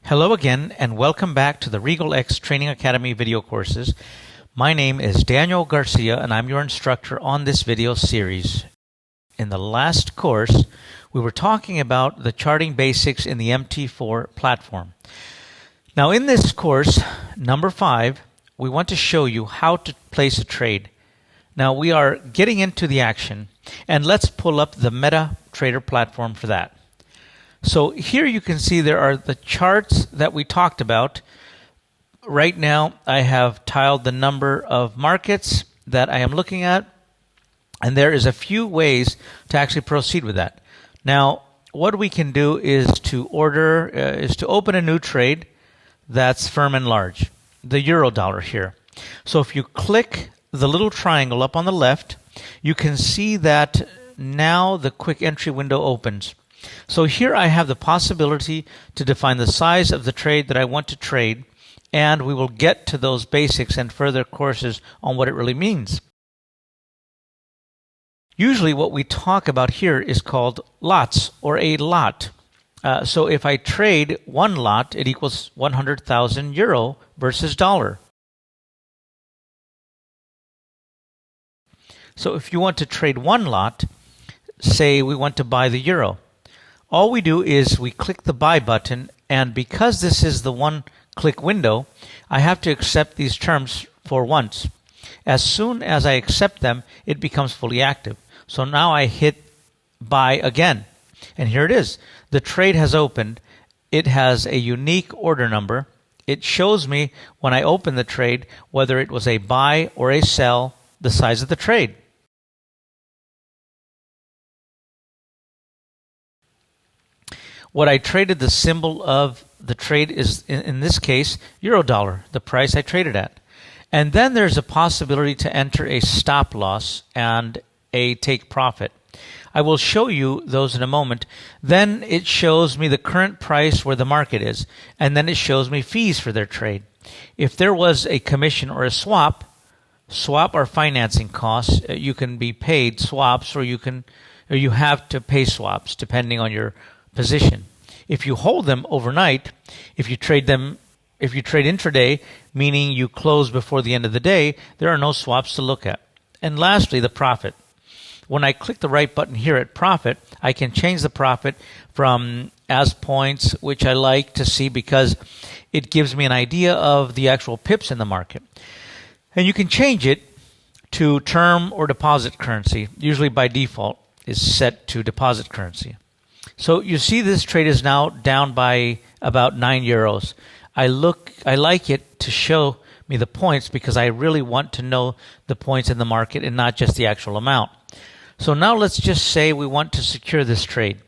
Hello again, and welcome back to the RegalX Training Academy video courses. My name is Daniel Garcia, and I'm your instructor on this video series. In the last course, we were talking about the charting basics in the MT4 platform. Now in this course, number 5, we want to show you how to place a trade. Now we are getting into the action, and let's pull up the MetaTrader platform for that. So here you can see there are the charts that we talked about. Right now I have tiled the number of markets that I am looking at, and there is a few ways to actually proceed with that. Now what we can do is to open a new trade that's firm and large, the euro dollar here. So if you click the little triangle up on the left, you can see that now the quick entry window opens. So here I have the possibility to define the size of the trade that I want to trade, and we will get to those basics and further courses on what it really means. Usually what we talk about here is called lots, or a lot. So if I trade one lot, it equals 100,000 euro versus dollar. So if you want to trade one lot, say we want to buy the euro, all we do is we click the buy button, and because this is the one-click window, I have to accept these terms for once. As soon as I accept them, it becomes fully active. So now I hit buy again, and here it is. The trade has opened. It has a unique order number. It shows me when I open the trade whether it was a buy or a sell, the size of the trade. What I traded, the symbol of the trade is, in this case, euro dollar, the price I traded at. And then there's a possibility to enter a stop loss and a take profit. I will show you those in a moment. Then it shows me the current price where the market is, and then it shows me fees for their trade. If there was a commission or a swap are financing costs. You can be paid swaps, or you have to pay swaps depending on your position. If you hold them overnight, if you trade intraday, meaning you close before the end of the day, there are no swaps to look at. And lastly, the profit. When I click the right button here at profit, I can change the profit from as points, which I like to see because it gives me an idea of the actual pips in the market. And you can change it to term or deposit currency. Usually by default is set to deposit currency. So you see this trade is now down by about 9 euros. I like it to show me the points because I really want to know the points in the market and not just the actual amount. So now let's just say we want to secure this trade.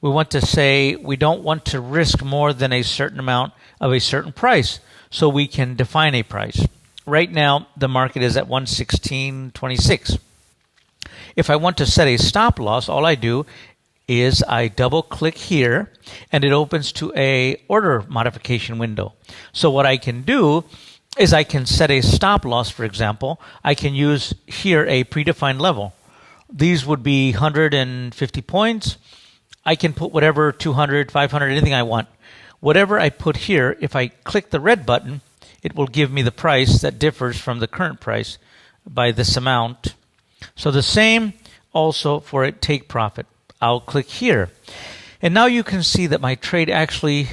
We want to say we don't want to risk more than a certain amount of a certain price, so we can define a price. Right now the market is at 116.26. If I want to set a stop loss, all I do is I double click here, and it opens to a order modification window. So what I can do is I can set a stop loss. For example, I can use here a predefined level. These would be 150 points. I can put whatever, 200, 500, anything I want. Whatever I put here, if I click the red button, it will give me the price that differs from the current price by this amount. So the same also for a take profit. I'll click here, and now you can see that my trade actually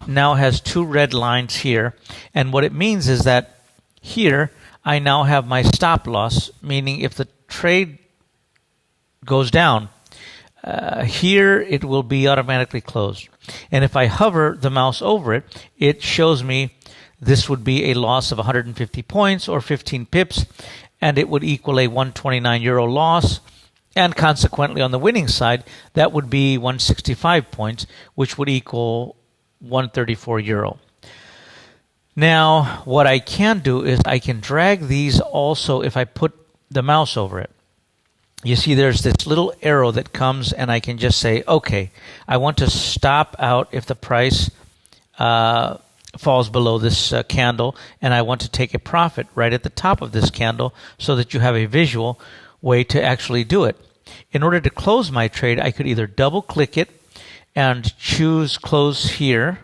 now has 2 red lines here, and what it means is that here I now have my stop loss, meaning if the trade goes down, here it will be automatically closed. And if I hover the mouse over it, it shows me this would be a loss of 150 points or 15 pips, and it would equal a 129 euro loss. And consequently, on the winning side, that would be 165 points, which would equal 134 euro. Now, what I can do is I can drag these also if I put the mouse over it. You see there's this little arrow that comes, and I can just say, okay, I want to stop out if the price falls below this candle, and I want to take a profit right at the top of this candle so that you have a visual way to actually do it. In order to close my trade, I could either double click it and choose close here,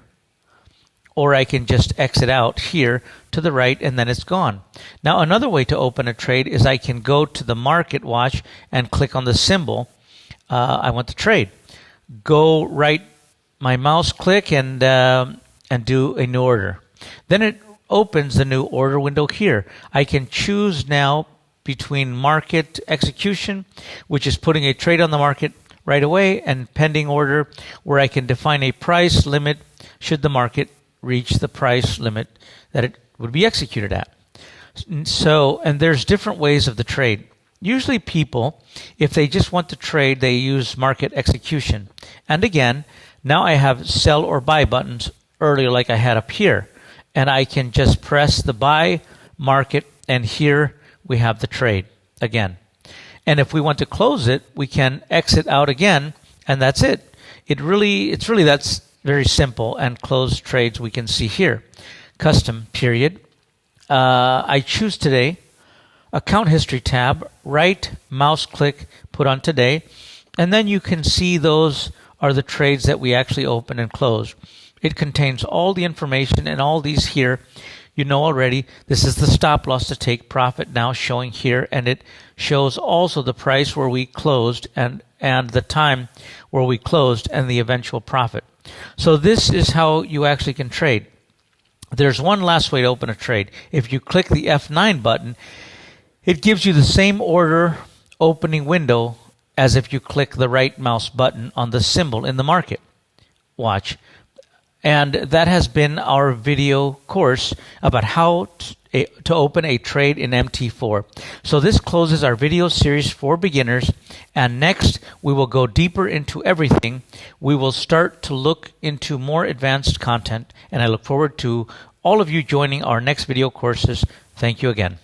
or I can just exit out here to the right and then it's gone. Now another way to open a trade is I can go to the market watch and click on the symbol I want to trade. Go right my mouse click and do a new order. Then it opens the new order window here. I can choose now between market execution, which is putting a trade on the market right away, and pending order, where I can define a price limit should the market reach the price limit that it would be executed at. So, and there's different ways of the trade. Usually people, if they just want to trade, they use market execution. And again, now I have sell or buy buttons earlier like I had up here. And I can just press the buy market, and here we have the trade again. And if we want to close it, we can exit out again, and that's it. It's really that's very simple, and close trades we can see here. Custom period. I choose today. Account history tab, right mouse click, put on today, and then you can see those are the trades that we actually open and close. It contains all the information, and all these here you know already. This is the stop loss to take profit now showing here, and it shows also the price where we closed and the time where we closed and the eventual profit. So this is how you actually can trade. There's one last way to open a trade. If you click the F9 button, it gives you the same order opening window as if you click the right mouse button on the symbol in the market watch. And that has been our video course about how to open a trade in MT4. So this closes our video series for beginners, and next we will go deeper into everything. We will start to look into more advanced content, and I look forward to all of you joining our next video courses. Thank you again.